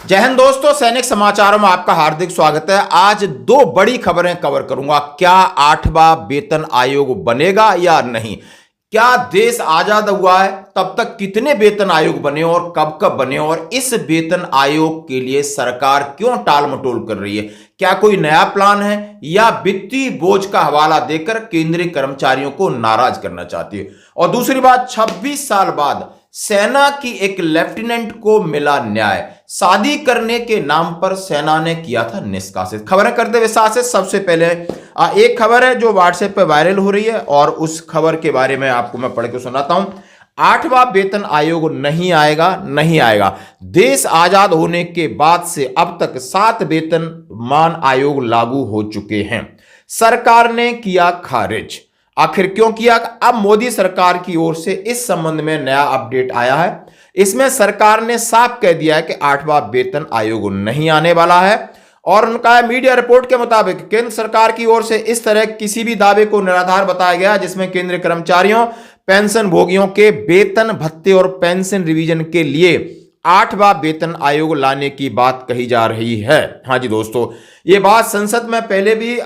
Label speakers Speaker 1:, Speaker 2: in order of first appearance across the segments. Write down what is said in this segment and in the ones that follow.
Speaker 1: जय हिंद दोस्तों, सैनिक समाचारों में आपका हार्दिक स्वागत है। आज दो बड़ी खबरें कवर करूंगा। क्या 8वां वेतन आयोग बनेगा या नहीं? क्या देश आजाद हुआ है तब तक कितने वेतन आयोग बने और कब कब बने, और इस वेतन आयोग के लिए सरकार क्यों टाल मटोल कर रही है? क्या कोई नया प्लान है या वित्तीय बोझ का हवाला देकर केंद्रीय कर्मचारियों को नाराज करना चाहती है? और दूसरी बात, 26 साल बाद सेना की एक लेफ्टिनेंट को मिला न्याय। शादी करने के नाम पर सेना ने किया था निष्कासित। खबरें करते विस्तार से। सबसे पहले एक खबर है जो व्हाट्सएप पे वायरल हो रही है और उस खबर के बारे में आपको मैं पढ़ के सुनाता हूं। 8वां वेतन आयोग नहीं आएगा, नहीं आएगा। देश आजाद होने के बाद से अब तक 7 वेतनमान आयोग लागू हो चुके हैं। सरकार ने किया खारिज। आखिर क्यों किया? अब मोदी सरकार की ओर से इस संबंध में नया अपडेट आया है। इसमें सरकार ने साफ कह दिया है कि 8वां वेतन आयोग नहीं आने वाला है। और उनका मीडिया रिपोर्ट के मुताबिक केंद्र सरकार की ओर से इस तरह किसी भी दावे को निराधार बताया गया जिसमें केंद्रीय कर्मचारियों, पेंशन भोगियों के वेतन भत्ते और पेंशन रिवीजन के लिए 8वां वेतन आयोग लाने की बात कही जा रही है। हाँ जी दोस्तों, ये बात संसद में पहले भी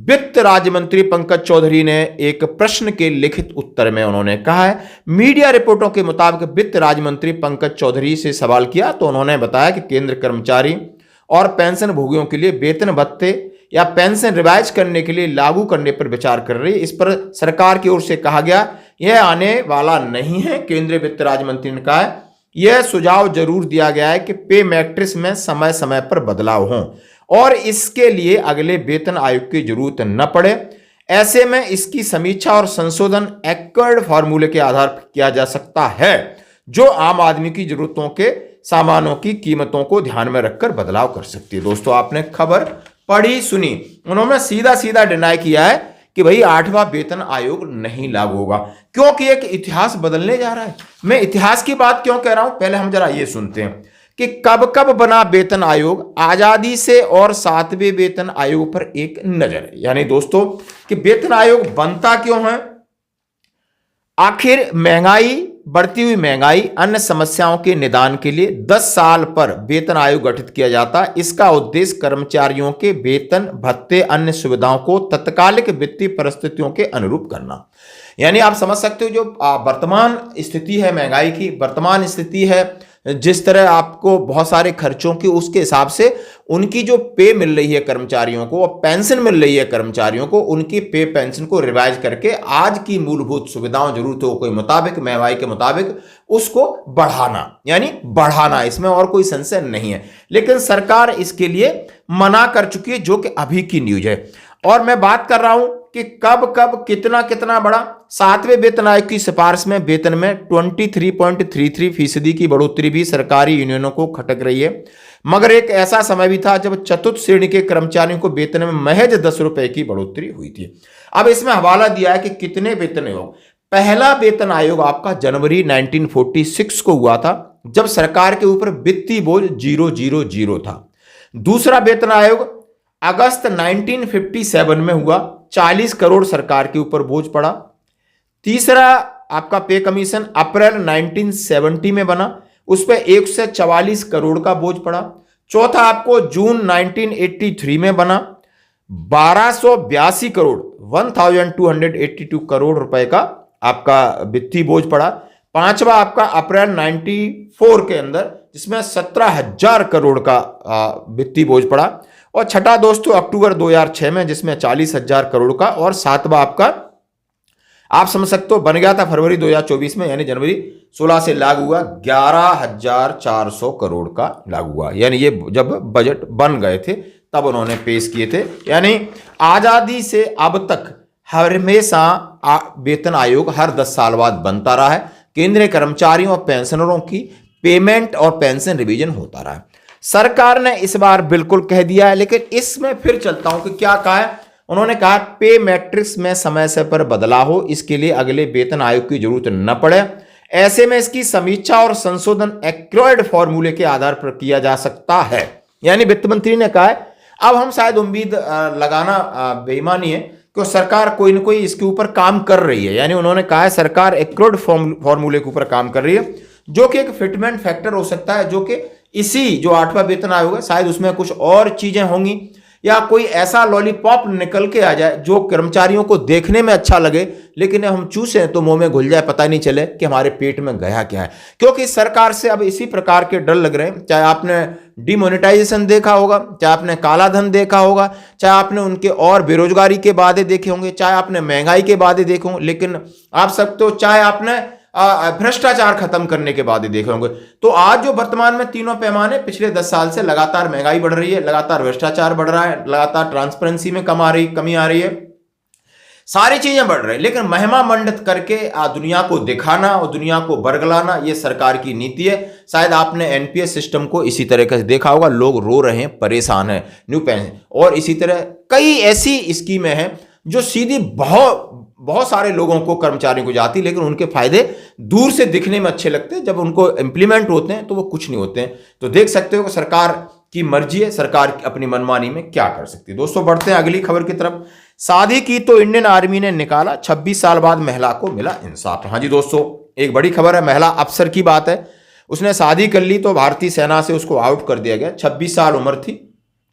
Speaker 1: वित्त राज्य मंत्री पंकज चौधरी ने एक प्रश्न के लिखित उत्तर में उन्होंने कहा है। मीडिया रिपोर्टों के मुताबिक वित्त राज्य मंत्री पंकज चौधरी से सवाल किया तो उन्होंने बताया कि केंद्र कर्मचारी और पेंशन भोगियों के लिए वेतन भत्ते या पेंशन रिवाइज करने के लिए लागू करने पर विचार कर रही है। इस पर सरकार की ओर से कहा गया यह आने वाला नहीं है। केंद्रीय वित्त राज्य मंत्री ने कहा है यह सुझाव जरूर दिया गया है कि पे मैट्रिक्स में समय समय पर बदलाव हों और इसके लिए अगले वेतन आयोग की जरूरत न पड़े। ऐसे में इसकी समीक्षा और संशोधन एक्कर्ड फार्मूले के आधार पर किया जा सकता है जो आम आदमी की जरूरतों के सामानों की कीमतों को ध्यान में रखकर बदलाव कर सकती है। दोस्तों, आपने खबर पढ़ी सुनी, उन्होंने सीधा सीधा डिनाई किया है कि भाई 8वां वेतन आयोग नहीं लागू होगा, क्योंकि एक इतिहास बदलने जा रहा है। मैं इतिहास की बात क्यों कह रहा हूं, पहले हम जरा ये सुनते हैं कि कब कब बना वेतन आयोग। आजादी से और 7वें वेतन आयोग पर एक नजर। यानी दोस्तों कि वेतन आयोग बनता क्यों है? आखिर महंगाई, बढ़ती हुई महंगाई, अन्य समस्याओं के निदान के लिए 10 साल पर वेतन आयोग गठित किया जाता है। इसका उद्देश्य कर्मचारियों के वेतन भत्ते, अन्य सुविधाओं को तत्कालिक वित्तीय परिस्थितियों के अनुरूप करना। यानी आप समझ सकते हो जो वर्तमान स्थिति है महंगाई की, वर्तमान स्थिति है जिस तरह आपको बहुत सारे खर्चों की, उसके हिसाब से उनकी जो पे मिल रही है कर्मचारियों को और पेंशन मिल रही है कर्मचारियों को, उनकी पे पेंशन को रिवाइज करके आज की मूलभूत सुविधाओं, जरूरतों के मुताबिक, महंगाई के मुताबिक उसको बढ़ाना, यानी बढ़ाना, इसमें और कोई संशय नहीं है। लेकिन सरकार इसके लिए मना कर चुकी है, जो कि अभी की न्यूज है। और मैं बात कर रहा हूं कि कब कब कितना कितना बढ़ा। 7वें वेतन आयोग की सिफारिश में वेतन में 23.33% की बढ़ोतरी भी सरकारी यूनियनों को खटक रही है। मगर एक ऐसा समय भी था जब चतुर्थ श्रेणी के कर्मचारियों को वेतन में महज 10 रुपए की बढ़ोतरी हुई थी। अब इसमें हवाला दिया है कि कितने वेतन आयोग। पहला वेतन आयोग आपका जनवरी 1946 को हुआ था, जब सरकार के ऊपर वित्तीय बोझ 000 था। दूसरा वेतन आयोग अगस्त 1957 में हुआ, 40 करोड़ सरकार के ऊपर बोझ पड़ा। तीसरा आपका पे कमीशन अप्रैल 1970 में बना, उस पर 144 करोड़ का बोझ पड़ा। चौथा आपको जून 1983 में बना, 1282 करोड़ 1282 करोड़ रुपए का आपका वित्तीय बोझ पड़ा। पांचवा आपका अप्रैल 94 के अंदर, जिसमें 17,000 करोड़ का वित्तीय बोझ पड़ा। और छठा दोस्तों अक्टूबर 2006 में, जिसमें 40,000 करोड़ का। और सातवां आपका आप समझ सकते हो बन गया था फरवरी 2024 में, यानी जनवरी 16 से लागू हुआ, 11,400 करोड़ का लागू हुआ। यानी ये जब बजट बन गए थे तब उन्होंने पेश किए थे। यानी आजादी से अब तक हमेशा वेतन आयोग हर 10 साल बाद बनता रहा है। केंद्रीय कर्मचारियों और पेंशनरों की पेमेंट और पेंशन रिवीजन होता रहा है। सरकार ने इस बार बिल्कुल कह दिया है, लेकिन इसमें फिर चलता हूं कि क्या कहा है। उन्होंने कहा पे मैट्रिक्स में समय से पर बदलाव हो, इसके लिए अगले वेतन आयोग की जरूरत न पड़े। ऐसे में इसकी समीक्षा और संशोधन एक्वायर्ड फॉर्मूले के आधार पर किया जा सकता है। यानी वित्त मंत्री ने कहा है, अब हम शायद उम्मीद लगाना बेईमानी है कि सरकार कोई ना कोई इसके ऊपर काम कर रही है। यानी उन्होंने कहा है सरकार एक्वायर्ड फॉर्मूले के ऊपर काम कर रही है, जो कि एक फिटमेंट फैक्टर हो सकता है, जो कि इसी जो 8वां वेतन आयोग है शायद उसमें कुछ और चीजें होंगी, या कोई ऐसा लॉलीपॉप निकल के आ जाए जो कर्मचारियों को देखने में अच्छा लगे, लेकिन हम चूसे तो मुंह में घुल जाए, पता ही नहीं चले कि हमारे पेट में गया क्या है। क्योंकि सरकार से अब इसी प्रकार के डर लग रहे हैं। चाहे आपने डिमोनेटाइजेशन देखा होगा, चाहे आपने काला धन देखा होगा, चाहे आपने उनके और बेरोजगारी के वादे देखे होंगे, चाहे आपने महंगाई के वादे देखे होंगे, लेकिन आप सब तो चाहे आपने भ्रष्टाचार खत्म करने के बाद ही देखे होंगे। तो आज जो वर्तमान में तीनों पैमाने, पिछले 10 साल से लगातार महंगाई बढ़ रही है, लगातार भ्रष्टाचार बढ़ रहा है, लगातार ट्रांसपेरेंसी में कमी आ रही है, सारी चीजें बढ़ रही है, लेकिन महिमा मंडित करके दुनिया को दिखाना और दुनिया को बरगलाना ये सरकार की नीति है। शायद आपने एनपीएस सिस्टम को इसी तरह से देखा होगा, लोग रो रहे हैं, परेशान है, न्यू पेंशन और इसी तरह कई ऐसी स्कीमें हैं जो सीधी बहुत सारे लोगों को, कर्मचारियों को जाती, लेकिन उनके फायदे दूर से दिखने में अच्छे लगते हैं, जब उनको इंप्लीमेंट होते हैं तो वो कुछ नहीं होते हैं। तो देख सकते हो कि सरकार की मर्जी है, सरकार अपनी मनमानी में क्या कर सकती है। दोस्तों बढ़ते हैं अगली खबर की तरफ। शादी की तो इंडियन आर्मी ने निकाला, 26 साल बाद महिला को मिला इंसाफ। हाँ जी दोस्तों, एक बड़ी खबर है, महिला अफसर की बात है। उसने शादी कर ली तो भारतीय सेना से उसको आउट कर दिया गया। 26 साल उम्र थी,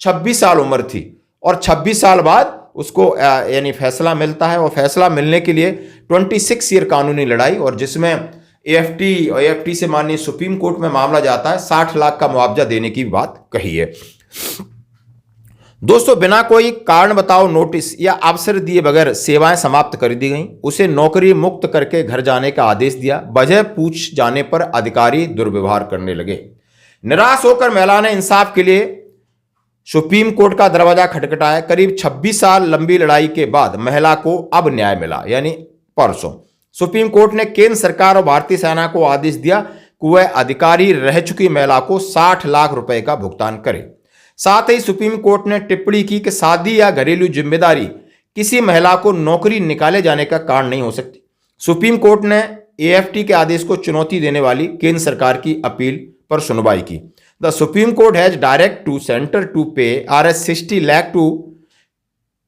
Speaker 1: 26 साल उम्र थी और 26 साल बाद उसको यानी फैसला मिलता है। और फैसला मिलने के लिए 26 ईयर कानूनी लड़ाई, और जिसमें एएफटी से माननीय सुप्रीम कोर्ट में मामला जाता है, 60 लाख का मुआवजा देने की बात कही है। दोस्तों बिना कोई कारण बताओ नोटिस या अवसर दिए बगैर सेवाएं समाप्त कर दी गई, उसे नौकरी मुक्त करके घर जाने का आदेश दिया। वजह पूछ जाने पर अधिकारी दुर्व्यवहार करने लगे। निराश होकर महिला ने इंसाफ के लिए सुप्रीम कोर्ट का दरवाजा खटखटाया। करीब 26 साल लंबी लड़ाई के बाद महिला को अब न्याय मिला, यानी परसों सुप्रीम कोर्ट ने केंद्र सरकार और भारतीय सेना को आदेश दिया कि वह अधिकारी रह चुकी महिला को 60 लाख रुपए का भुगतान करे। साथ ही सुप्रीम कोर्ट ने टिप्पणी की कि शादी या घरेलू जिम्मेदारी किसी महिला को नौकरी निकाले जाने का कारण नहीं हो सकती। सुप्रीम कोर्ट ने एएफटी के आदेश को चुनौती देने वाली केंद्र सरकार की अपील पर सुनवाई की। The Supreme Court has direct to center to pay Rs 60 lakh to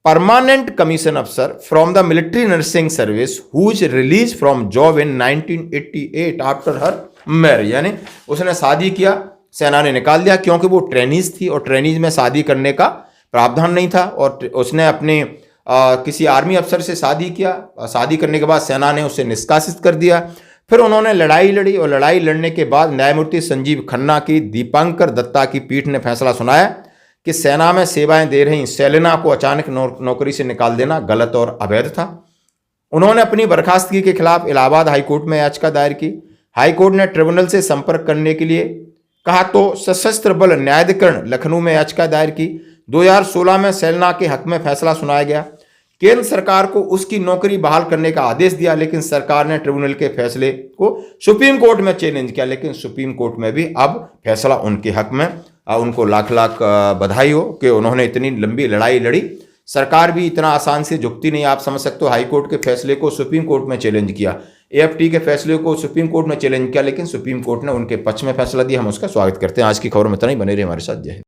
Speaker 1: permanent commission officer from the military nursing service whose release from job in 1988 after her marriage। यानी उसने शादी किया, सेना ने निकाल दिया क्योंकि वो ट्रेनीज थी और ट्रेनीज में शादी करने का प्रावधान नहीं था, और उसने अपने किसी आर्मी अफसर से शादी किया। शादी करने के बाद सेना ने उसे निष्कासित कर दिया। फिर उन्होंने लड़ाई लड़ी और लड़ाई लड़ने के बाद न्यायमूर्ति संजीव खन्ना की दीपांकर दत्ता की पीठ ने फैसला सुनाया कि सेना में सेवाएं दे रही सेलिना को अचानक नौकरी से निकाल देना गलत और अवैध था। उन्होंने अपनी बर्खास्तगी के खिलाफ इलाहाबाद हाईकोर्ट में याचिका दायर की। हाईकोर्ट ने ट्रिब्यूनल से संपर्क करने के लिए कहा तो सशस्त्र बल न्यायाधिकरण लखनऊ में याचिका दायर की। 2016 में सेलिना के हक में फैसला सुनाया गया। केंद्र सरकार को उसकी नौकरी बहाल करने का आदेश दिया, लेकिन सरकार ने ट्रिब्यूनल के फैसले को सुप्रीम कोर्ट में चैलेंज किया, लेकिन सुप्रीम कोर्ट में भी अब फैसला उनके हक में। उनको लाख लाख बधाई हो कि उन्होंने इतनी लंबी लड़ाई लड़ी। सरकार भी इतना आसान से झुकती नहीं, आप समझ सकते हो। हाईकोर्ट के फैसले को सुप्रीम कोर्ट में चैलेंज किया, एएफटी के फैसले को सुप्रीम कोर्ट में चैलेंज किया, लेकिन सुप्रीम कोर्ट ने उनके पक्ष में फैसला दिया। हम उसका स्वागत करते हैं। आज की खबर में इतना ही, बने रहे हमारे साथ। जय हिंद।